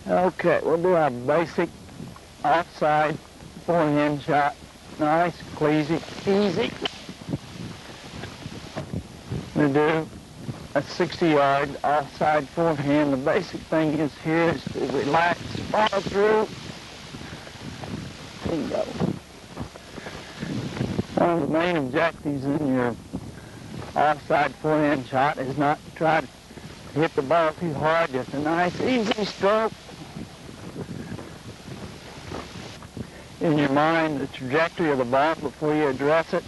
Okay, we'll do our basic offside forehand shot. Nice, easy. We'll do a 60-yard offside forehand. The basic thing is here is to relax, follow through. Bingo. One of the main objectives in your offside forehand shot is not to try to hit the ball too hard, just a nice, easy stroke. In your mind, the trajectory of the ball before you address it.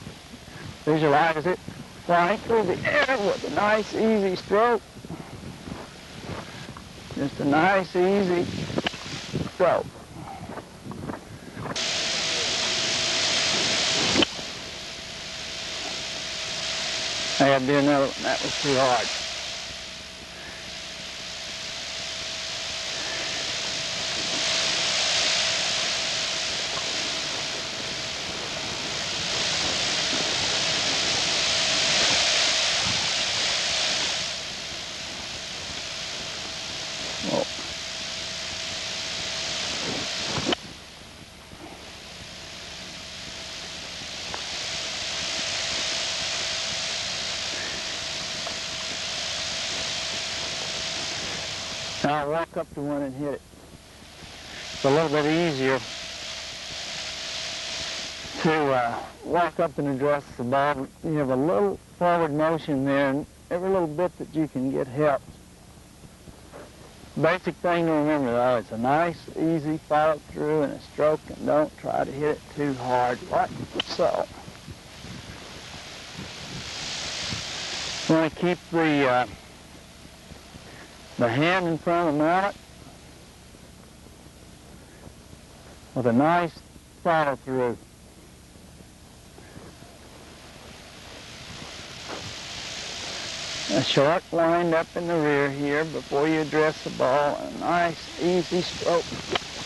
Visualize it flying through the air with a nice, easy stroke. Just a nice, easy stroke. I had to do another one. That was too hard. Now I'll walk up to one and hit it. It's a little bit easier to walk up and address the ball. You have a little forward motion there, and every little bit that you can get helps. Basic thing to remember, though, it's a nice, easy follow through and a stroke, and don't try to hit it too hard, like so. You want to keep the hand in front of the mallet with a nice follow through. A short wind up in the rear here before you address the ball. A nice, easy stroke.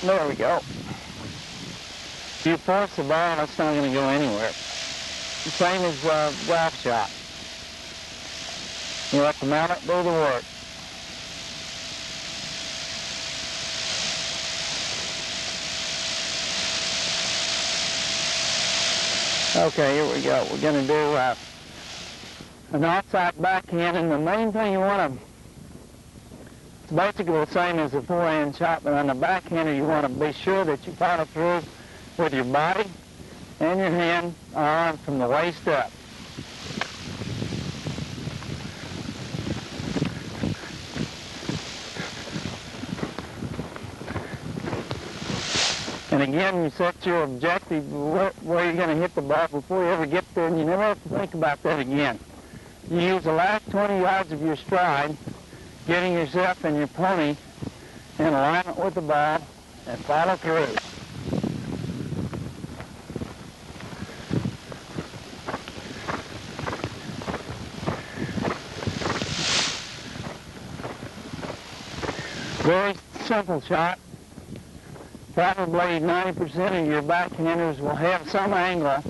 There we go. If you force the ball, it's not going to go anywhere. The same as golf shot. You let the mallet do the work. Okay, here we go. We're going to do an outside backhand, and the main thing you want to, it's basically the same as the forehand shot, but on the backhander you want to be sure that you follow through with your body and your hand arm from the waist up. And again, you set your objective where you're going to hit the ball before you ever get there, and you never have to think about that again. You use the last 20 yards of your stride, getting yourself and your pony in alignment with the ball, and follow through. Very simple shot. Probably 90% of your backhanders will have some angle,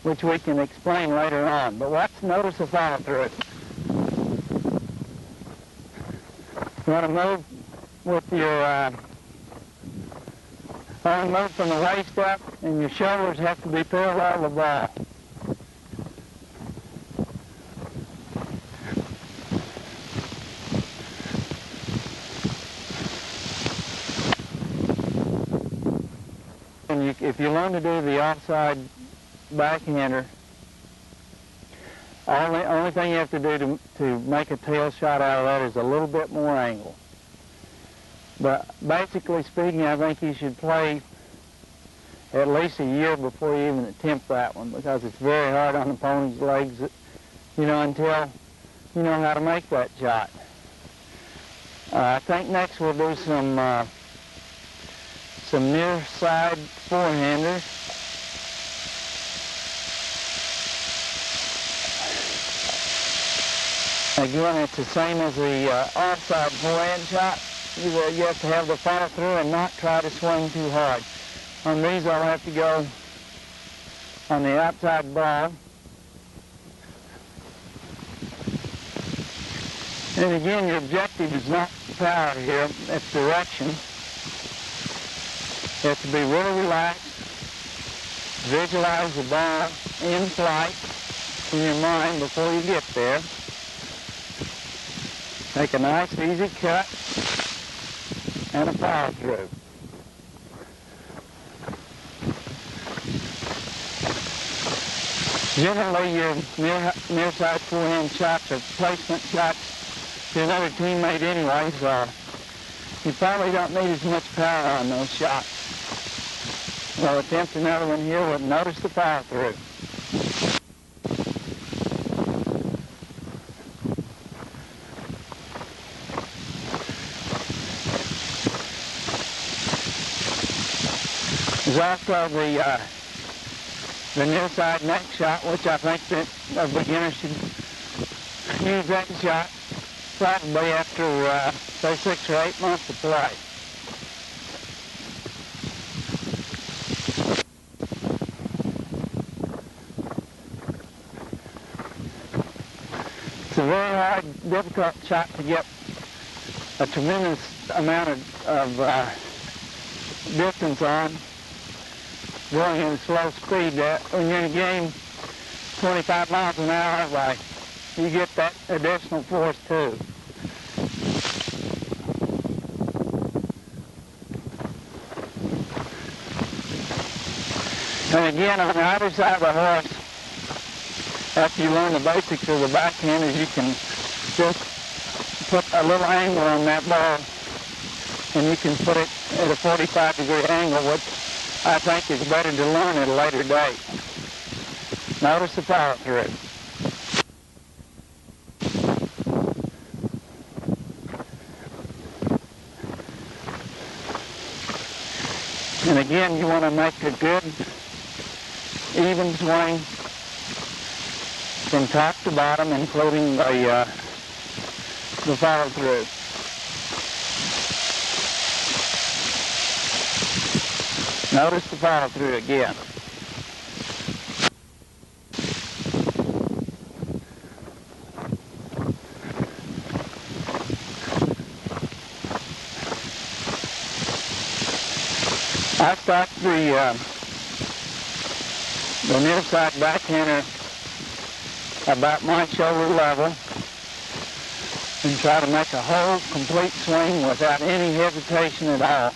which we can explain later on. But let's notice the follow through. You want to move with your arm, move from the waist up, and your shoulders have to be parallel to the ball. And if you learn to do the offside backhander, only thing you have to do to make a tail shot out of that is a little bit more angle. But basically speaking, I think you should play at least a year before you even attempt that one, because it's very hard on the pony's legs, until you know how to make that shot. I think next we'll do some near side forehanders. Again, it's the same as the offside forehand shot. You have to have the follow through and not try to swing too hard. On these, I'll have to go on the outside ball. And again, your objective is not power here, it's direction. You have to be really relaxed. Visualize the ball in flight in your mind before you get there. Make a nice easy cut and a follow through. Generally, your near side forehand shots are placement shots to another teammate anyway, so you probably don't need as much power on those shots. We'll attempt another one here, but notice the follow through. There's also the near side neck shot, which I think that a beginner should use that shot probably after, say, 6 or 8 months of play. It's a very hard, difficult shot to get a tremendous amount of distance on, going at a slow speed. When you're in a game 25 miles an hour, like, you get that additional force too. And again, on the other side of the horse, after you learn the basics of the backhand, is you can just put a little angle on that ball, and you can put it at a 45-degree angle, which I think is better to learn at a later date. Notice the follow through. And again, you want to make a good, even swing from top to bottom, including the follow through. Notice the follow through again. I start the near side backhander about my shoulder level and try to make a whole complete swing without any hesitation at all.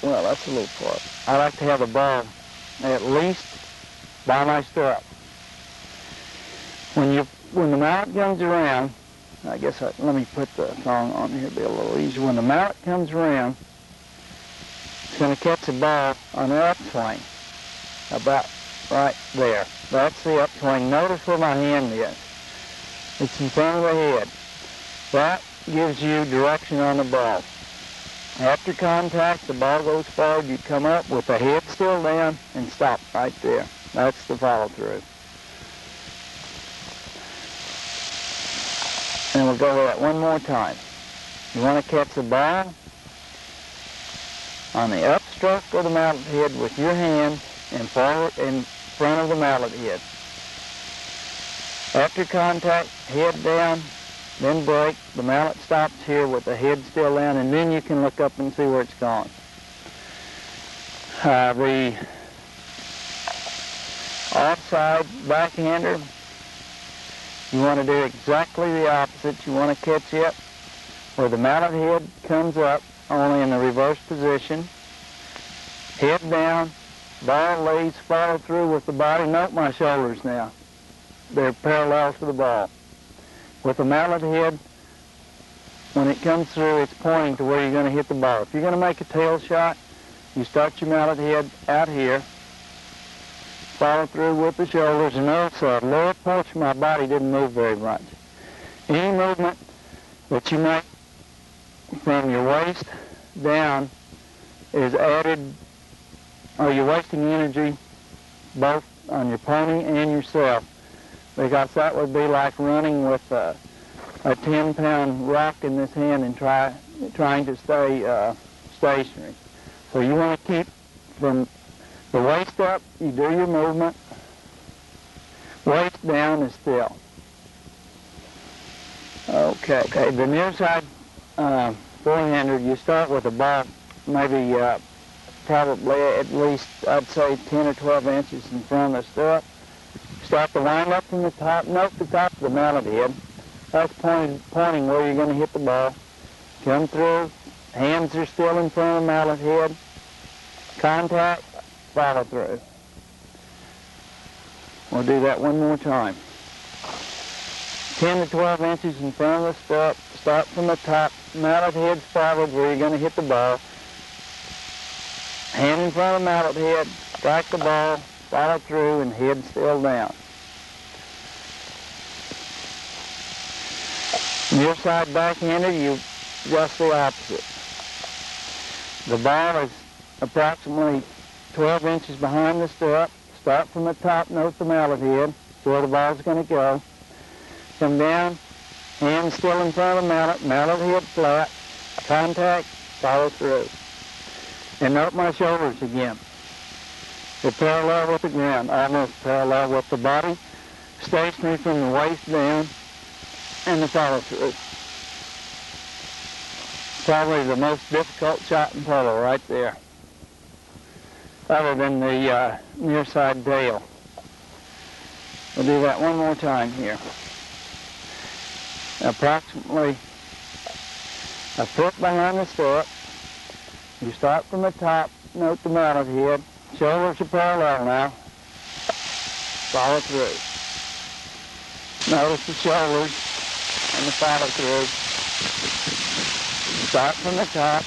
Well, that's a little far. I like to have the ball at least by my stirrup. When the mallet comes around, I guess let me put the thong on here to be a little easier. When the mallet comes around, it's going to catch the ball on the upswing, about right there. That's the upswing. Notice where my hand is. It's in front of the head. That gives you direction on the ball. After contact, the ball goes forward, you come up with the head still down and stop right there. That's the follow through. And we'll go over that one more time. You want to catch the ball on the upstroke of the mallet head with your hand and forward in front of the mallet head. After contact, head down, then break. The mallet stops here with the head still down, and then you can look up and see where it's gone. The offside backhander, you want to do exactly the opposite. You want to catch it where the mallet head comes up, only in the reverse position. Head down, ball lays, follow through with the body. Note my shoulders now. They're parallel to the ball. With the mallet head, when it comes through, it's pointing to where you're going to hit the ball. If you're going to make a tail shot, you start your mallet head out here, follow through with the shoulders, and notice the lower portion of my body didn't move very much. Any movement that you make from your waist down is added, or you're wasting energy both on your pony and yourself, because that would be like running with a 10-pound rock in this hand and trying to stay stationary. So you want to keep from the waist up, you do your movement. Waist down is still. Okay, the near side four-hander, you start with a ball maybe probably at least, I'd say, 10 or 12 inches in front of the stirrup. Start the wind up from the top, note the top of the mallet head. That's pointing where you're going to hit the ball. Come through, hands are still in front of the mallet head. Contact, follow through. We'll do that one more time. 10 to 12 inches in front of the stirrup. Start from the top, mallet head's forward where you're going to hit the ball. Hand in front of the mallet head, strike the ball, follow through, and head still down. Near side backhander, you just the opposite. The ball is approximately 12 inches behind the stirrup. Start from the top, note the mallet head, where the ball's going to go. Come down, hand still in front of the mallet head flat, contact, follow through. And note my shoulders again. They're parallel with the ground, almost parallel with the body, stationary from the waist down, and the follow through. Probably the most difficult shot in polo right there, other than the near side tail. We'll do that one more time here. Approximately a foot behind the stirrup. You start from the top, note the mallet head. Shoulders are parallel now. Follow through. Notice the shoulders and the follow through. Start from the top.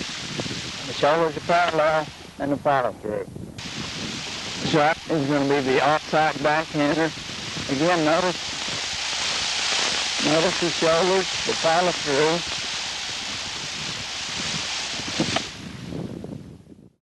The shoulders are parallel and the follow through. The shot is going to be the offside backhander. Again, notice the shoulders, the follow through.